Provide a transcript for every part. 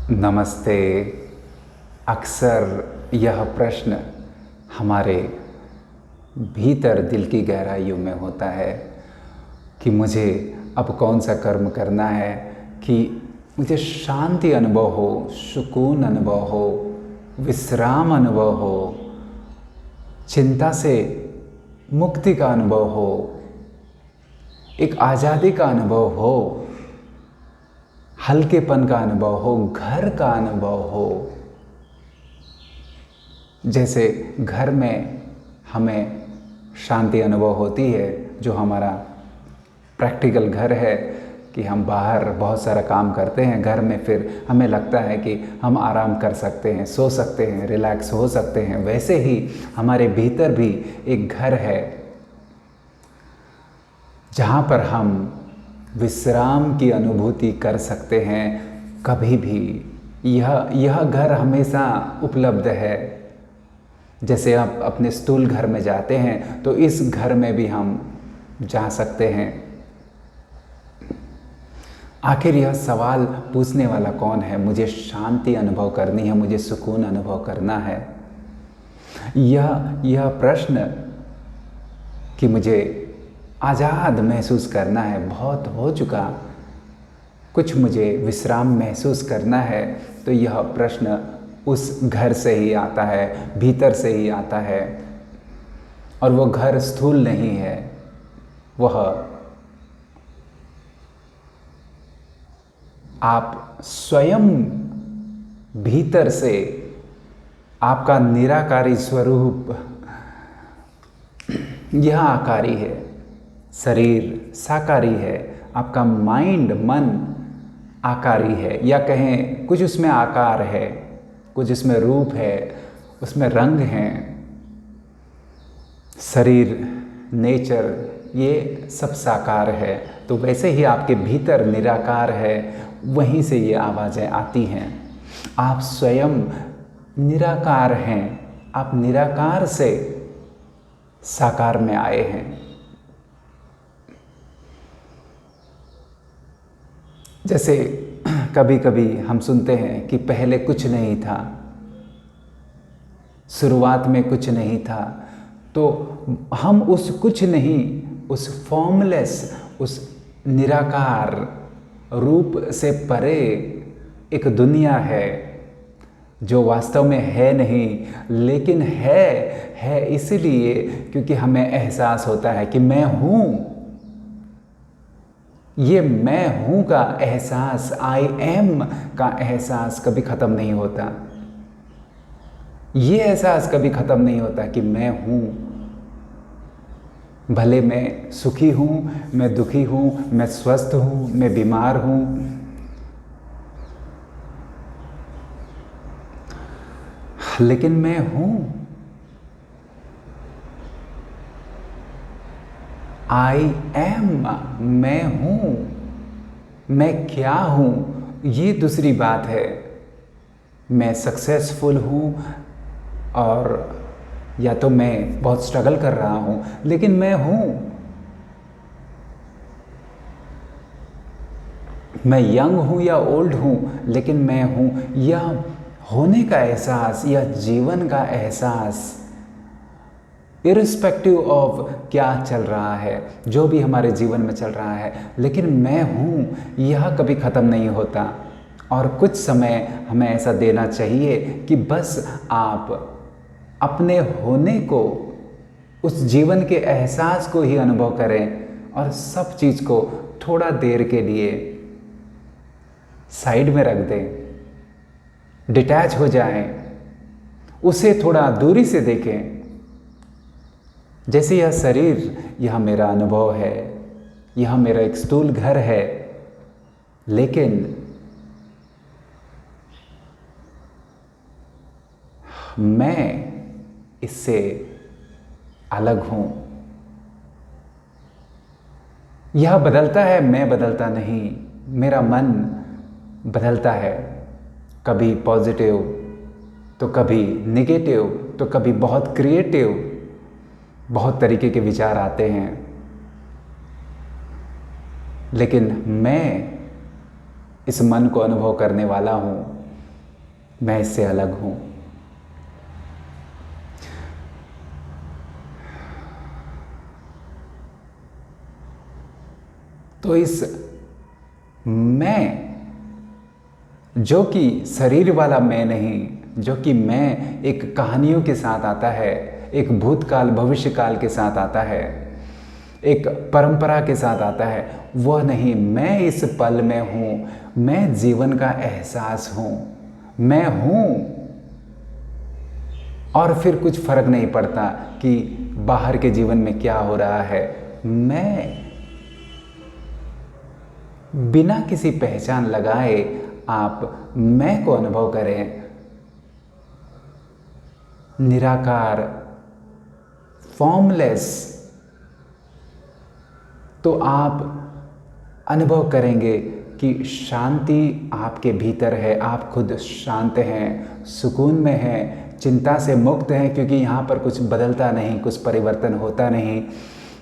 नमस्ते। अक्सर यह प्रश्न हमारे भीतर दिल की गहराइयों में होता है कि मुझे अब कौन सा कर्म करना है कि मुझे शांति अनुभव हो, सुकून अनुभव हो, विश्राम अनुभव हो, चिंता से मुक्ति का अनुभव हो, एक आज़ादी का अनुभव हो, हल्केपन का अनुभव हो, घर का अनुभव हो। जैसे घर में हमें शांति अनुभव होती है, जो हमारा प्रैक्टिकल घर है कि हम बाहर बहुत सारा काम करते हैं, घर में फिर हमें लगता है कि हम आराम कर सकते हैं, सो सकते हैं, रिलैक्स हो सकते हैं। वैसे ही हमारे भीतर भी एक घर है जहाँ पर हम विश्राम की अनुभूति कर सकते हैं। कभी भी यह घर हमेशा उपलब्ध है। जैसे आप अपने स्थूल घर में जाते हैं तो इस घर में भी हम जा सकते हैं। आखिर यह सवाल पूछने वाला कौन है? मुझे शांति अनुभव करनी है, मुझे सुकून अनुभव करना है। यह प्रश्न कि मुझे आज़ाद महसूस करना है बहुत हो चुका, कुछ मुझे विश्राम महसूस करना है, तो यह प्रश्न उस घर से ही आता है, भीतर से ही आता है। और वो घर स्थूल नहीं है, वह आप स्वयं भीतर से आपका निराकारी स्वरूप यह आकारी है। शरीर साकारी है, आपका माइंड मन आकारी है, या कहें कुछ उसमें आकार है, कुछ उसमें रूप है, उसमें रंग हैं। शरीर, नेचर, ये सब साकार है। तो वैसे ही आपके भीतर निराकार है, वहीं से ये आवाज़ें आती हैं। आप स्वयं निराकार हैं, आप निराकार से साकार में आए हैं। जैसे कभी कभी हम सुनते हैं कि पहले कुछ नहीं था, शुरुआत में कुछ नहीं था, तो हम उस कुछ नहीं, उस फॉर्मलेस, उस निराकार रूप से परे एक दुनिया है जो वास्तव में है नहीं, लेकिन है इसलिए क्योंकि हमें एहसास होता है कि मैं हूँ। ये मैं हूँ का एहसास, आई एम का एहसास कभी ख़त्म नहीं होता। ये एहसास कभी ख़त्म नहीं होता कि मैं हूँ। भले मैं सुखी हूँ, मैं दुखी हूँ, मैं स्वस्थ हूँ, मैं बीमार हूँ, लेकिन मैं हूँ। आई एम, मैं हूँ। मैं क्या हूँ ये दूसरी बात है। मैं सक्सेसफुल हूँ और या तो मैं बहुत स्ट्रगल कर रहा हूँ, लेकिन मैं हूँ। मैं यंग हूँ या ओल्ड हूँ, लेकिन मैं हूँ। यह होने का एहसास, यह जीवन का एहसास, इर्रिस्पेक्टिव ऑफ क्या चल रहा है, जो भी हमारे जीवन में चल रहा है, लेकिन मैं हूँ, यह कभी ख़त्म नहीं होता। और कुछ समय हमें ऐसा देना चाहिए कि बस आप अपने होने को, उस जीवन के एहसास को ही अनुभव करें और सब चीज़ को थोड़ा देर के लिए साइड में रख दें, डिटैच हो जाएं, उसे थोड़ा दूरी से देखें। जैसे यह शरीर, यह मेरा अनुभव है, यह मेरा एक स्थूल घर है, लेकिन मैं इससे अलग हूँ। यह बदलता है, मैं बदलता नहीं। मेरा मन बदलता है, कभी पॉजिटिव तो कभी नेगेटिव, तो कभी बहुत क्रिएटिव। बहुत तरीके के विचार आते हैं, लेकिन मैं इस मन को अनुभव करने वाला हूँ मैं इससे अलग हूँ। तो इस मैं, जो कि शरीर वाला मैं नहीं, जो कि मैं एक कहानियों के साथ आता है, एक भूतकाल भविष्यकाल के साथ आता है, एक परंपरा के साथ आता है, वह नहीं, मैं इस पल में हूँ, मैं जीवन का एहसास हूँ, मैं हूँ। और फिर कुछ फर्क नहीं पड़ता कि बाहर के जीवन में क्या हो रहा है, मैं बिना किसी पहचान लगाए आप मैं को अनुभव करें। निराकार, फॉर्मलेस, तो आप अनुभव करेंगे कि शांति आपके भीतर है, आप खुद शांत हैं, सुकून में हैं, चिंता से मुक्त हैं, क्योंकि यहाँ पर कुछ बदलता नहीं, कुछ परिवर्तन होता नहीं,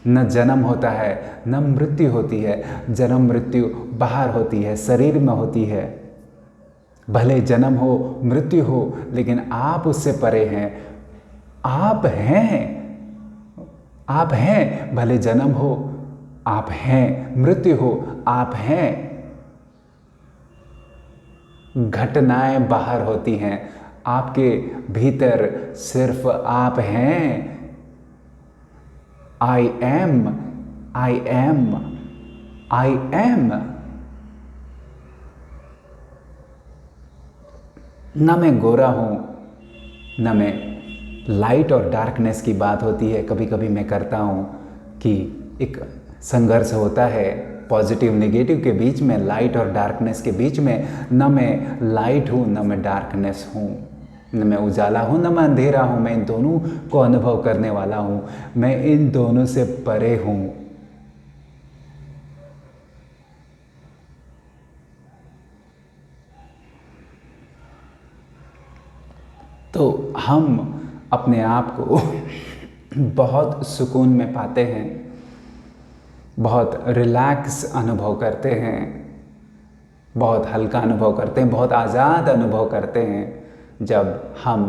न जन्म होता है न मृत्यु होती है। जन्म मृत्यु बाहर होती है, शरीर में होती है। भले जन्म हो मृत्यु हो, लेकिन आप उससे परे हैं। आप हैं, आप हैं, भले जन्म हो आप हैं, मृत्यु हो आप हैं। घटनाएं बाहर होती हैं, आपके भीतर सिर्फ आप हैं। I am, I am, I am. न मैं गोरा हूं, न मैं, लाइट और डार्कनेस की बात होती है, कभी कभी मैं करता हूं कि एक संघर्ष होता है पॉजिटिव नेगेटिव के बीच में, लाइट और डार्कनेस के बीच में। न मैं लाइट हूँ न मैं डार्कनेस हूँ, न मैं उजाला हूँ न मैं अंधेरा हूँ, मैं इन दोनों को अनुभव करने वाला हूँ, मैं इन दोनों से परे हूँ। तो हम अपने आप को बहुत सुकून में पाते हैं, बहुत रिलैक्स अनुभव करते हैं, बहुत हल्का अनुभव करते हैं, बहुत आज़ाद अनुभव करते हैं जब हम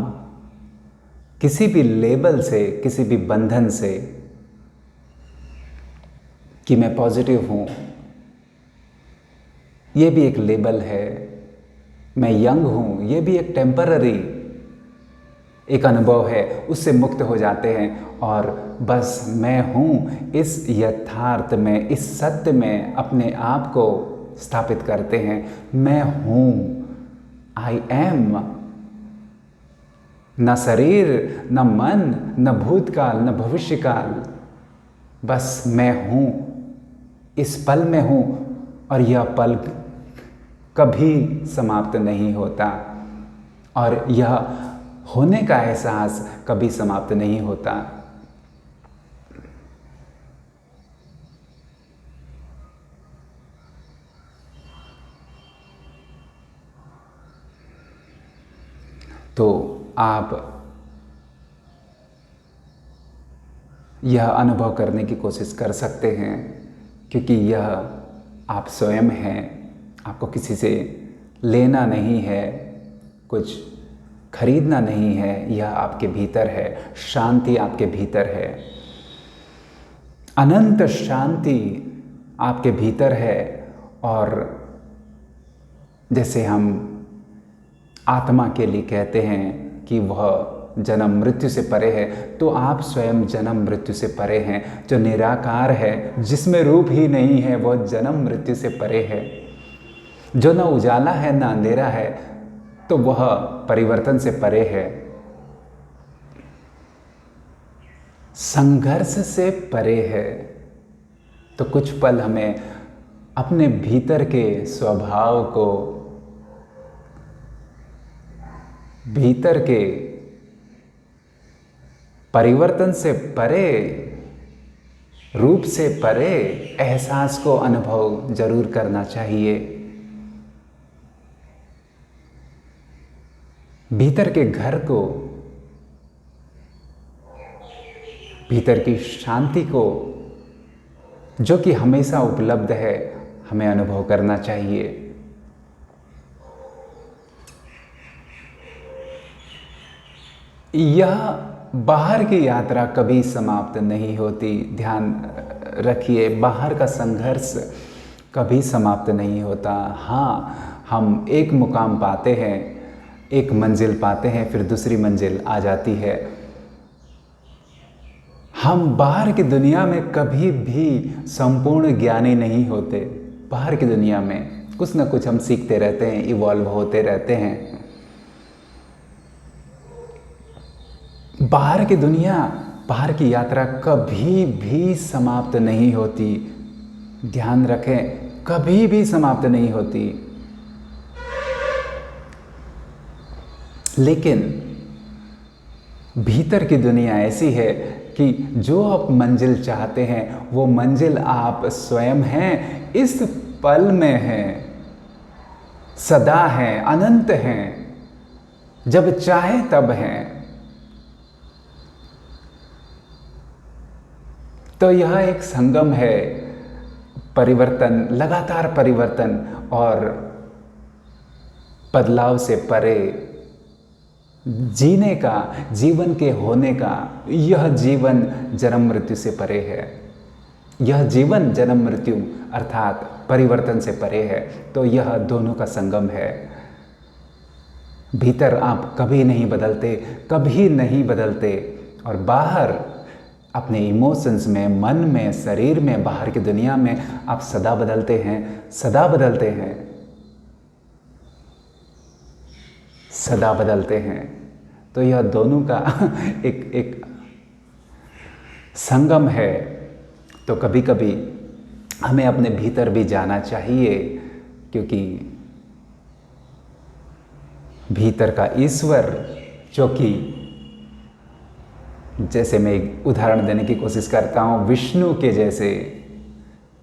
किसी भी लेबल से, किसी भी बंधन से कि मैं पॉजिटिव हूँ, ये भी एक लेबल है, मैं यंग हूँ, ये भी एक टेम्पररी एक अनुभव है, उससे मुक्त हो जाते हैं और बस मैं हूँ इस यथार्थ में, इस सत्य में अपने आप को स्थापित करते हैं। मैं हूँ, आई एम। न शरीर, न मन, न भूतकाल, न भविष्यकाल, बस मैं हूँ, इस पल में हूँ। और यह पल कभी समाप्त नहीं होता, और यह होने का एहसास कभी समाप्त नहीं होता। तो आप यह अनुभव करने की कोशिश कर सकते हैं, क्योंकि यह आप स्वयं हैं, आपको किसी से लेना नहीं है, कुछ खरीदना नहीं है, यह आपके भीतर है, शांति आपके भीतर है, अनंत शांति आपके भीतर है। और जैसे हम आत्मा के लिए कहते हैं कि वह जन्म मृत्यु से परे है, तो आप स्वयं जन्म मृत्यु से परे हैं। जो निराकार है, जिसमें रूप ही नहीं है, वह जन्म मृत्यु से परे है। जो न उजाला है न अंधेरा है, तो वह परिवर्तन से परे है, संघर्ष से परे है। तो कुछ पल हमें अपने भीतर के स्वभाव को, भीतर के परिवर्तन से परे, रूप से परे एहसास को अनुभव जरूर करना चाहिए। भीतर के घर को, भीतर की शांति को, जो कि हमेशा उपलब्ध है, हमें अनुभव करना चाहिए। यह बाहर की यात्रा कभी समाप्त नहीं होती। ध्यान रखिए, बाहर का संघर्ष कभी समाप्त नहीं होता। हाँ, हम एक मुकाम पाते हैं, एक मंजिल पाते हैं, फिर दूसरी मंजिल आ जाती है। हम बाहर की दुनिया में कभी भी संपूर्ण ज्ञानी नहीं होते। बाहर की दुनिया में कुछ ना कुछ हम सीखते रहते हैं, इवॉल्व होते रहते हैं। बाहर की दुनिया, बाहर की यात्रा कभी भी समाप्त नहीं होती। ध्यान रखें, कभी भी समाप्त नहीं होती। लेकिन भीतर की दुनिया ऐसी है कि जो आप मंजिल चाहते हैं वो मंजिल आप स्वयं हैं, इस पल में हैं, सदा हैं, अनंत हैं, जब चाहे तब हैं। तो यह एक संगम है, परिवर्तन, लगातार परिवर्तन और बदलाव से परे जीने का, जीवन के होने का। यह जीवन जन्म मृत्यु से परे है। यह जीवन जन्म मृत्यु अर्थात परिवर्तन से परे है। तो यह दोनों का संगम है। भीतर आप कभी नहीं बदलते, कभी नहीं बदलते, और बाहर अपने इमोशंस में, मन में, शरीर में, बाहर की दुनिया में आप सदा बदलते हैं, सदा बदलते हैं, सदा बदलते हैं। तो यह दोनों का एक संगम है। तो कभी कभी हमें अपने भीतर भी जाना चाहिए, क्योंकि भीतर का ईश्वर, जो कि जैसे मैं एक उदाहरण देने की कोशिश करता हूँ, विष्णु के जैसे,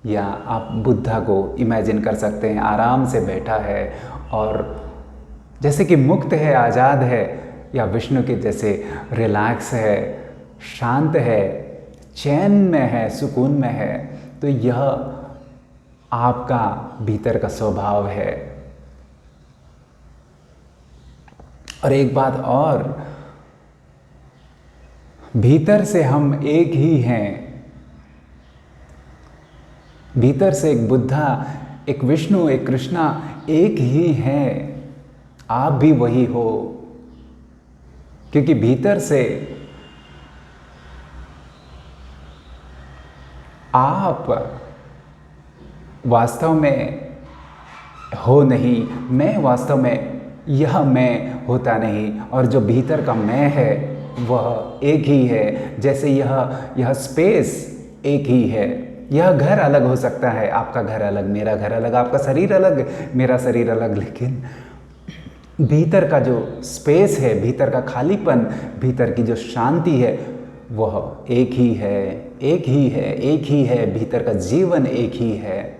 या आप बुद्धा को इमेजिन कर सकते हैं, आराम से बैठा है और जैसे कि मुक्त है, आज़ाद है, या विष्णु के जैसे रिलैक्स है, शांत है, चैन में है, सुकून में है। तो यह आपका भीतर का स्वभाव है। और एक बात और, भीतर से हम एक ही हैं। भीतर से एक बुद्धा, एक विष्णु, एक कृष्णा एक ही हैं। आप भी वही हो, क्योंकि भीतर से आप वास्तव में हो नहीं, मैं वास्तव में, यह मैं होता नहीं, और जो भीतर का मैं है वह एक ही है। जैसे यह स्पेस एक ही है। यह घर अलग हो सकता है, आपका घर अलग, मेरा घर अलग, आपका शरीर अलग, मेरा शरीर अलग, लेकिन भीतर का जो स्पेस है, भीतर का खालीपन, भीतर की जो शांति है, वह एक ही है, एक ही है, एक ही है। भीतर का जीवन एक ही है।